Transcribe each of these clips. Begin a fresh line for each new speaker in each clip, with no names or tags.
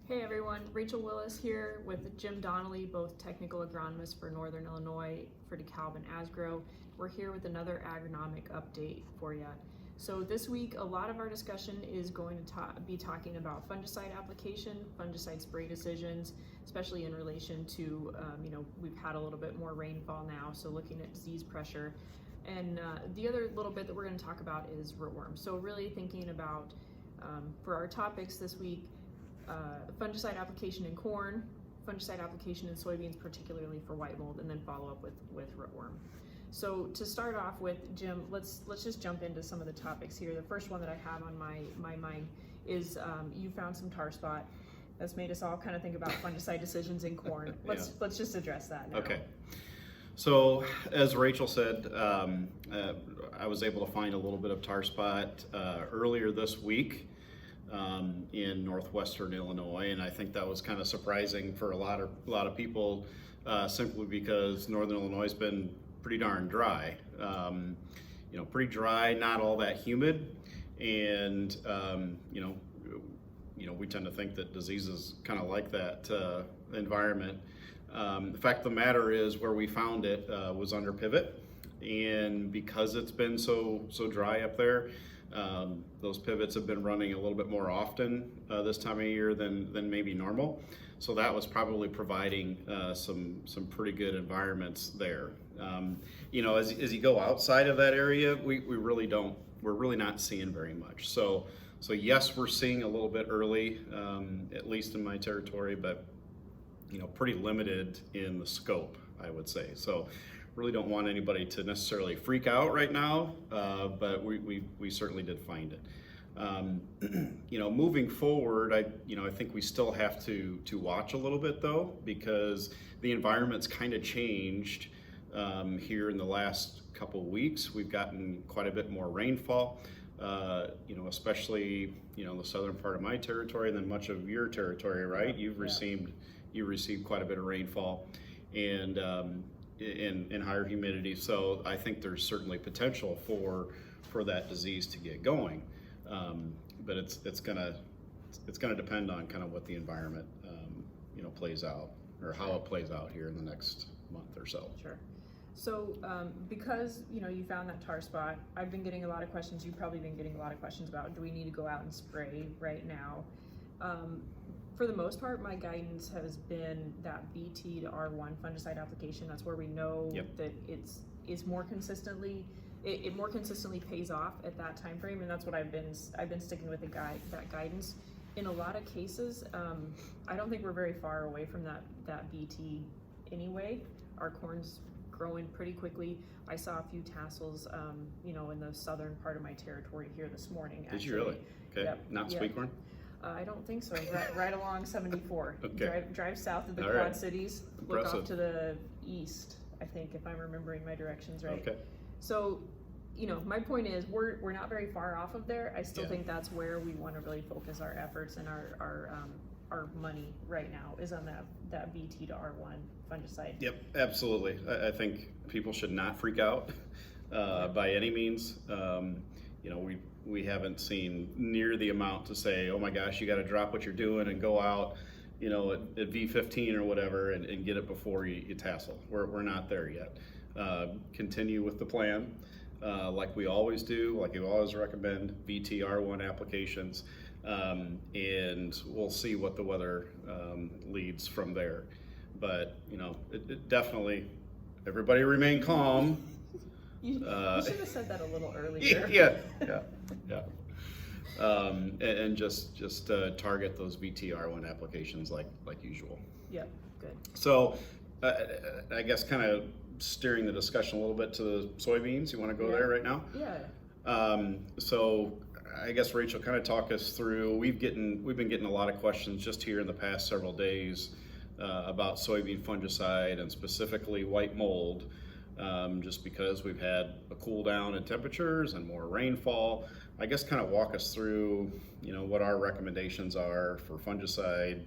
Hey everyone, Rachel Willis here with Jim Donnelly, both technical agronomists for Northern Illinois for DeKalb and Asgrow. We're here with another agronomic update for you. So this week, a lot of our discussion is going to be talking about fungicide application, fungicide spray decisions, especially in relation to, we've had a little bit more rainfall now, so looking at disease pressure. And the other little bit that we're going to talk about is rootworm. So really thinking about, for our topics this week, fungicide application in corn, fungicide application in soybeans, particularly for white mold, and then follow up with rootworm. So to start off with, Jim, let's just jump into some of the topics here. The first one that I have on my mind is you found some tar spot. That's made us all kind of think about fungicide decisions in corn. Let's just address that now.
Okay. So as Rachel said, I was able to find a little bit of tar spot earlier this week in northwestern Illinois, and I think that was kind of surprising for a lot of people, simply because northern Illinois has been pretty darn dry. Pretty dry, not all that humid, and we tend to think that diseases kind of like that environment. The fact of the matter is, where we found it was under pivot, and because it's been so dry up there, those pivots have been running a little bit more often this time of year than maybe normal. So that was probably providing some pretty good environments there. As you go outside of that area, we're really not seeing very much. So yes, we're seeing a little bit early, at least in my territory, but pretty limited in the scope, I would say. So really don't want anybody to necessarily freak out right now, but we certainly did find it. Moving forward, I think we still have to watch a little bit though, because the environment's kind of changed here in the last couple weeks. We've gotten quite a bit more rainfall, especially the southern part of my territory and then much of your territory, right? You received quite a bit of rainfall and in higher humidity. So I think there's certainly potential for that disease to get going, but it's gonna depend on kind of what the environment plays out, or how it plays out here in the next month or so.
Sure. So because you found that tar spot, I've been getting a lot of questions. You've probably been getting a lot of questions about, do we need to go out and spray right now? For the most part, my guidance has been that BT to R1 fungicide application. That's where we know that it more consistently pays off at that time frame, and that's what I've been sticking with that guidance. In a lot of cases, I don't think we're very far away from that BT anyway. Our corn's growing pretty quickly. I saw a few tassels, in the southern part of my territory here this morning.
Did you really? Okay.
Yep.
Not sweet corn?
I don't think so. Right along 74.
Okay.
Drive south of the Quad Cities.
Impressive.
Look off to the east, I think, if I'm remembering my directions right.
Okay.
So, my point is, we're not very far off of there. I still think that's where we want to really focus our efforts and our money right now, is on that BT to R1 fungicide.
Yep, absolutely. I think people should not freak out by any means. We haven't seen near the amount to say, oh my gosh, you got to drop what you're doing and go out, at V15 or whatever and get it before you tassel. We're not there yet. Continue with the plan, like we always do, like you always recommend, VTR1 applications, and we'll see what the weather leads from there. But it definitely, everybody remain calm.
You should have said that a little earlier.
Yeah. And just target those VTR1 applications like usual.
Yep, good.
So I guess kind of steering the discussion a little bit to the soybeans. You want to go there right now?
Yeah.
So I guess Rachel, kind of talk us through. We've been getting a lot of questions just here in the past several days about soybean fungicide and specifically white mold. Just because we've had a cool down in temperatures and more rainfall. I guess kind of walk us through, what our recommendations are for fungicide,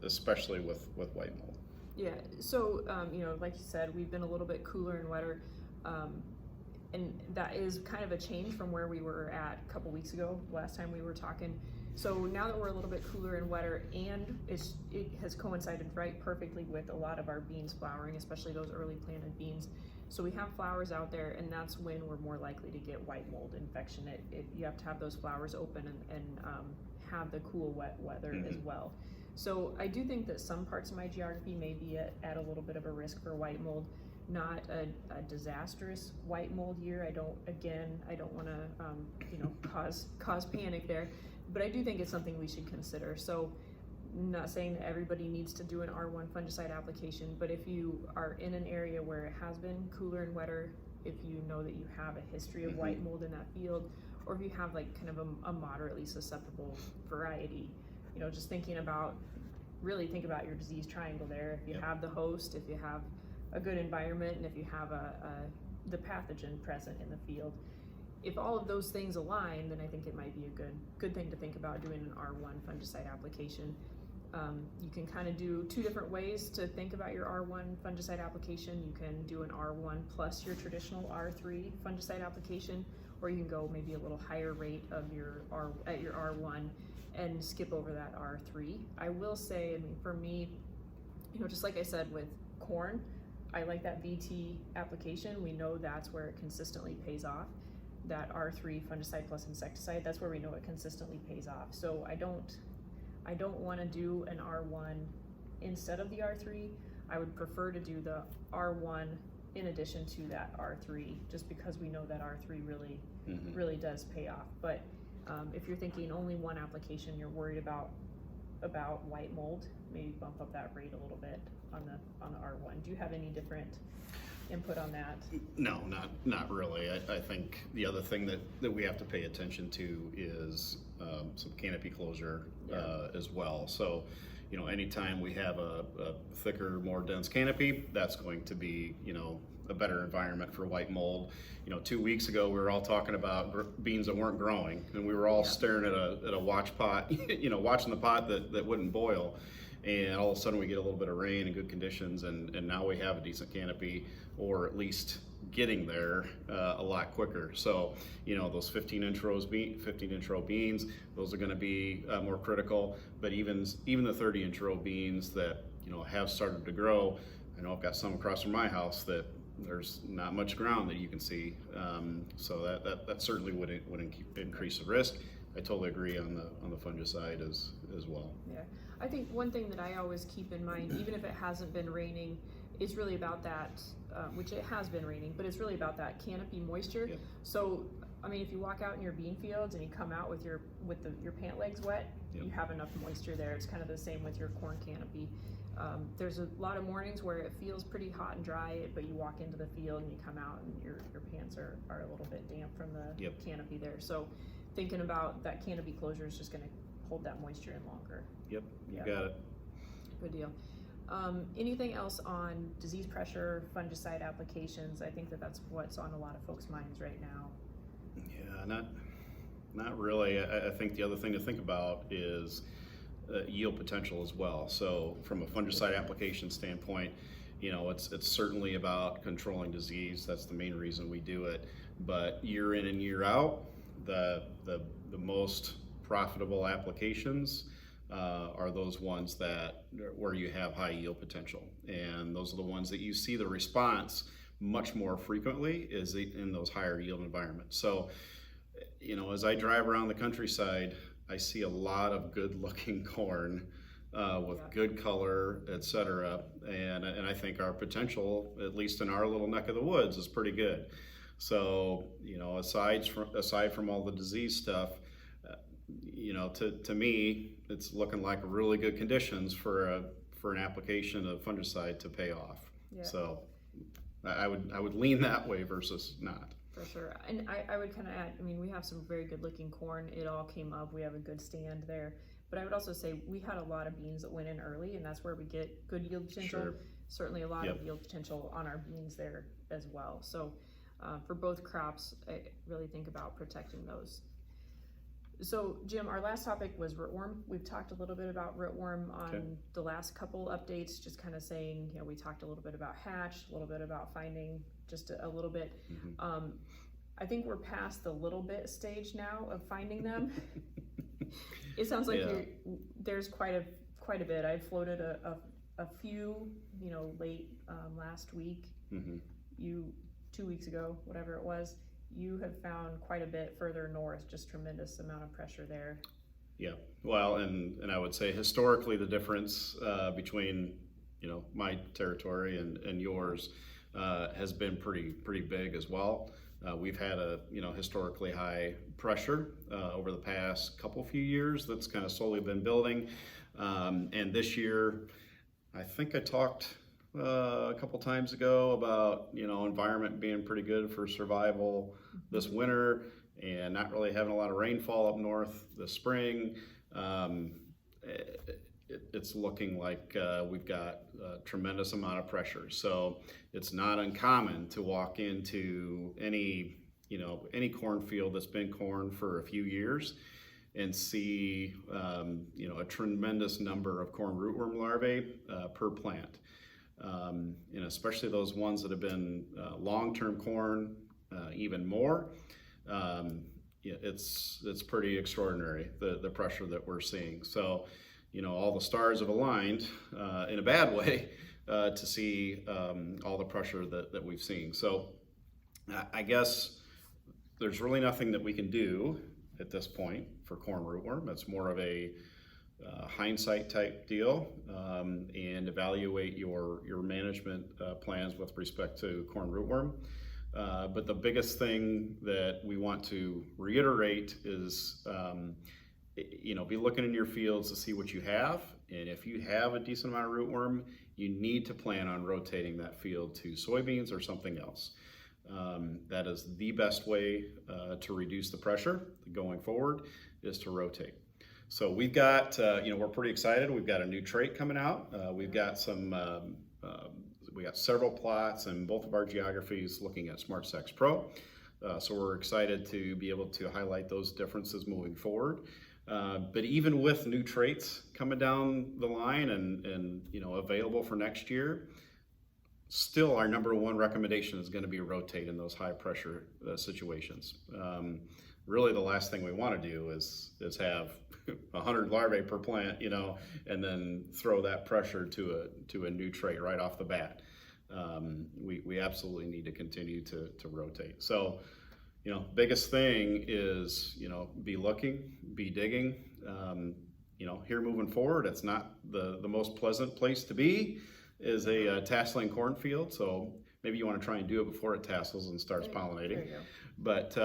especially with white mold.
Yeah, so, like you said, we've been a little bit cooler and wetter, and that is kind of a change from where we were at a couple weeks ago, last time we were talking. So now that we're a little bit cooler and wetter, and it has coincided right perfectly with a lot of our beans flowering, especially those early planted beans. So we have flowers out there, and that's when we're more likely to get white mold infection. You have to have those flowers open and have the cool, wet weather as well. So I do think that some parts of my geography may be at a little bit of a risk for white mold. Not a disastrous white mold year. I don't want to cause panic there, but I do think it's something we should consider. So I'm not saying that everybody needs to do an R1 fungicide application, but if you are in an area where it has been cooler and wetter, if you know that you have a history of white mold in that field, or if you have like kind of a moderately susceptible variety, just think about your disease triangle there. If you have the host, if you have a good environment, and if you have the pathogen present in the field. If all of those things align, then I think it might be a good thing to think about doing an R1 fungicide application. You can kind of do two different ways to think about your R1 fungicide application. You can do an R1 plus your traditional R3 fungicide application, or you can go maybe a little higher rate of your R1 and skip over that R3. I will say, for me, just like I said with corn, I like that VT application. We know that's where it consistently pays off. That R3 fungicide plus insecticide, that's where we know it consistently pays off. So I don't want to do an R1 instead of the R3. I would prefer to do the R1 in addition to that R3, just because we know that R3 really does pay off. But if you're thinking only one application, you're worried about white mold, maybe bump up that rate a little bit on the R1. Do you have any different input on that?
No, not really. I think the other thing that we have to pay attention to is some canopy closure as well. So, anytime we have a thicker, more dense canopy, that's going to be, a better environment for white mold. 2 weeks ago, we were all talking about beans that weren't growing, and we were all staring at a watch pot, watching the pot that wouldn't boil. And all of a sudden we get a little bit of rain and good conditions, and now we have a decent canopy, or at least getting there a lot quicker. So, those 15-inch row beans, those are going to be more critical. But even the 30-inch row beans that have started to grow, I know I've got some across from my house that there's not much ground that you can see. So that certainly would increase the risk. I totally agree on the fungicide as well.
Yeah, I think one thing that I always keep in mind, even if it hasn't been raining, is really about that, which it has been raining, but it's really about that canopy moisture.
Yep.
So, if you walk out in your bean fields and you come out with your pant legs wet,
Yep.
You have enough moisture there. It's kind of the same with your corn canopy. There's a lot of mornings where it feels pretty hot and dry, but you walk into the field and you come out and your pants are a little bit damp from the
Yep.
canopy there. So thinking about that canopy closure is just going to hold that moisture in longer.
Yep, you got it.
Good deal. Anything else on disease pressure, fungicide applications? I think that's what's on a lot of folks' minds right now.
Yeah, not really. I think the other thing to think about is yield potential as well. So from a fungicide application standpoint, it's certainly about controlling disease. That's the main reason we do it. But year in and year out, the most profitable applications are those ones where you have high yield potential, and those are the ones that you see the response much more frequently is in those higher yield environments. So, as I drive around the countryside, I see a lot of good looking corn with good color, etc. And I think our potential, at least in our little neck of the woods, is pretty good. So, aside from all the disease stuff, to me, it's looking like really good conditions for an application of fungicide to pay off.
Yeah.
So I would lean that way versus not.
For sure. And I would kind of add, we have some very good looking corn. It all came up. We have a good stand there. But I would also say we had a lot of beans that went in early, and that's where we get good yield potential.
Sure.
Certainly a lot of yield potential on our beans there as well. So for both crops, I really think about protecting those. So Jim, our last topic was rootworm. We've talked a little bit about rootworm on the last couple updates, just kind of saying, we talked a little bit about hatch, a little bit about finding just a little bit.
Mm-hmm.
I think we're past the little bit stage now of finding them. It sounds like
Yeah.
there's quite a bit. I floated a few, late last week.
Hmm.
You 2 weeks ago, whatever it was, you have found quite a bit further north, just tremendous amount of pressure there.
Yeah. Well, and I would say historically the difference between my territory and yours has been pretty big as well. We've had a historically high pressure over the past few years that's kind of slowly been building, and this year I think I talked a couple times ago about environment being pretty good for survival this winter, and not really having a lot of rainfall up north this spring. Um, it's looking like we've got a tremendous amount of pressure. So it's not uncommon to walk into any cornfield that's been corn for a few years and see a tremendous number of corn rootworm larvae per plant. And especially those ones that have been long-term corn, even more. It's pretty extraordinary, the pressure that we're seeing. So, all the stars have aligned in a bad way to see all the pressure that we've seen. So I guess there's really nothing that we can do at this point for corn rootworm. It's more of a hindsight type deal, and evaluate your management plans with respect to corn rootworm. But the biggest thing that we want to reiterate is, be looking in your fields to see what you have. And if you have a decent amount of rootworm, you need to plan on rotating that field to soybeans or something else. That is the best way to reduce the pressure going forward, is to rotate. So we've got, we're pretty excited. We've got a new trait coming out. We've got we got several plots in both of our geographies looking at SmartSex Pro. So we're excited to be able to highlight those differences moving forward. But even with new traits coming down the line and available for next year, still our number one recommendation is going to be rotate in those high pressure situations. Really the last thing we want to do is have 100 larvae per plant, and then throw that pressure to a new trait right off the bat. We absolutely need to continue to rotate. So, biggest thing is, be looking, be digging. Here moving forward, it's not the most pleasant place to be, is a tasseling cornfield. So maybe you want to try and do it before it tassels and starts pollinating.
There you go.
But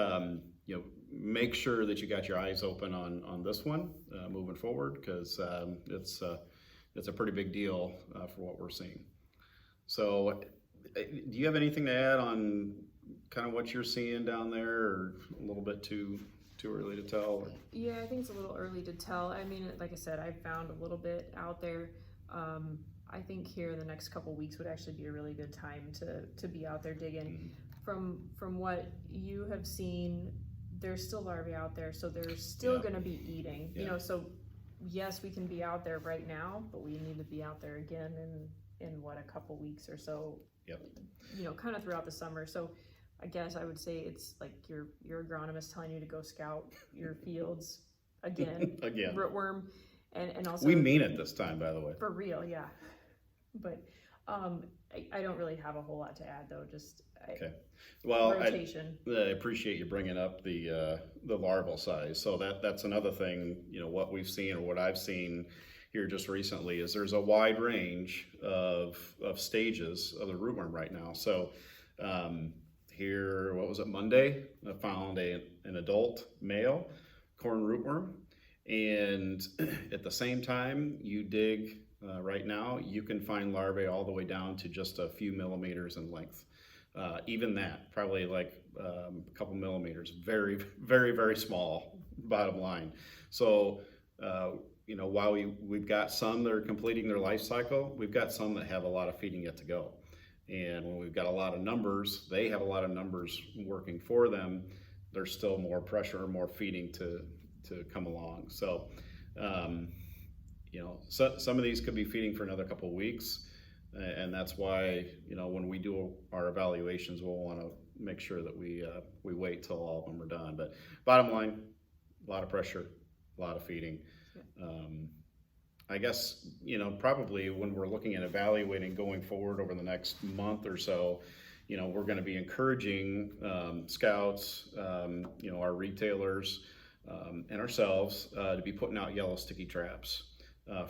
make sure that you got your eyes open on this one moving forward, because it's a pretty big deal for what we're seeing. So, do you have anything to add on kind of what you're seeing down there, or a little bit too early to tell? Or?
Yeah, I think it's a little early to tell. I mean, like I said, I found a little bit out there. I think here in the next couple weeks would actually be a really good time to be out there digging. From what you have seen, there's still larvae out there, so they're still going to be eating.
Yeah.
So yes, we can be out there right now, but we need to be out there again in a couple weeks or so.
Yep.
Kind of throughout the summer. So I guess I would say it's like your agronomist telling you to go scout your fields again.
Again.
Rootworm, and also
We mean it this time, by the way.
for real, yeah. But I don't really have a whole lot to add though. Just
Okay. Well,
rotation.
I appreciate you bringing up the larval size. So that's another thing. What we've seen, or what I've seen here just recently, is there's a wide range of stages of the rootworm right now. So here, what was it, Monday? I found an adult male corn rootworm, and at the same time you dig right now, you can find larvae all the way down to just a few millimeters in length. Even that, probably like a couple millimeters, very, very, very small, bottom line. So, while we've got some that are completing their life cycle, we've got some that have a lot of feeding yet to go. And when we've got a lot of numbers, they have a lot of numbers working for them, there's still more pressure, more feeding to come along. So, some of these could be feeding for another couple of weeks. And that's why, when we do our evaluations, we'll want to make sure that we wait till all of them are done. But bottom line, a lot of pressure. feeding.
Yeah.
I guess, probably when we're looking at evaluating going forward over the next month or so, we're going to be encouraging scouts, our retailers, and ourselves to be putting out yellow sticky traps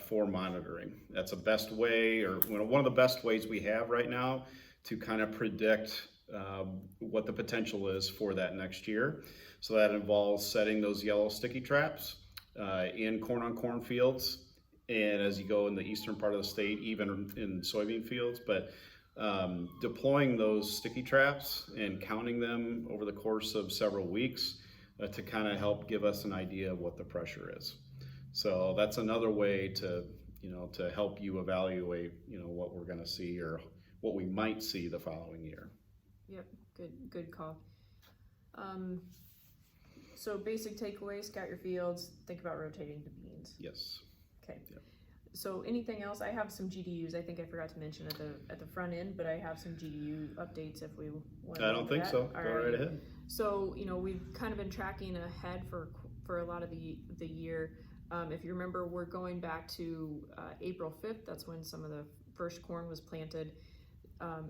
for monitoring. That's the best way, or one of the best ways we have right now to kind of predict what the potential is for that next year. So that involves setting those yellow sticky traps in corn on corn fields, and as you go in the eastern part of the state, even in soybean fields, but deploying those sticky traps and counting them over the course of several weeks to kind of help give us an idea of what the pressure is. So that's another way to help you evaluate what we're going to see or what we might see the following year.
Yep, good call. So basic takeaways: scout your fields, think about rotating to beans.
Yes.
Okay.
Yep.
So anything else? I have some GDUs. I think I forgot to mention at the front end, but I have some GDU updates if we want to.
I don't think so. Go right ahead.
So we've kind of been tracking ahead for a lot of the year. If you remember, we're going back to April 5th. That's when some of the first corn was planted.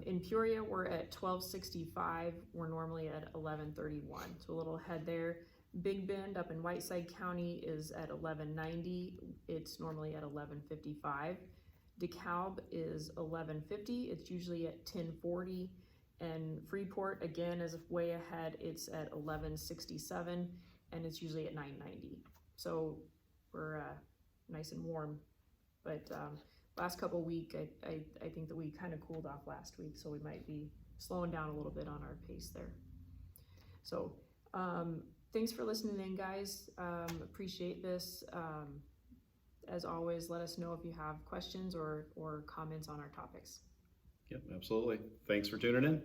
In Peoria, we're at 1265. We're normally at 1131, so a little ahead there. Big Bend up in Whiteside County is at 1190. It's normally at 1155. DeKalb is 1150. It's usually at 1040. And Freeport again is way ahead. It's at 1167, and it's usually at 990. So we're nice and warm. But last couple of weeks, I think that we kind of cooled off last week, so we might be slowing down a little bit on our pace there. So thanks for listening in, guys. Appreciate this. As always, let us know if you have questions or comments on our topics.
Yep, absolutely. Thanks for tuning in.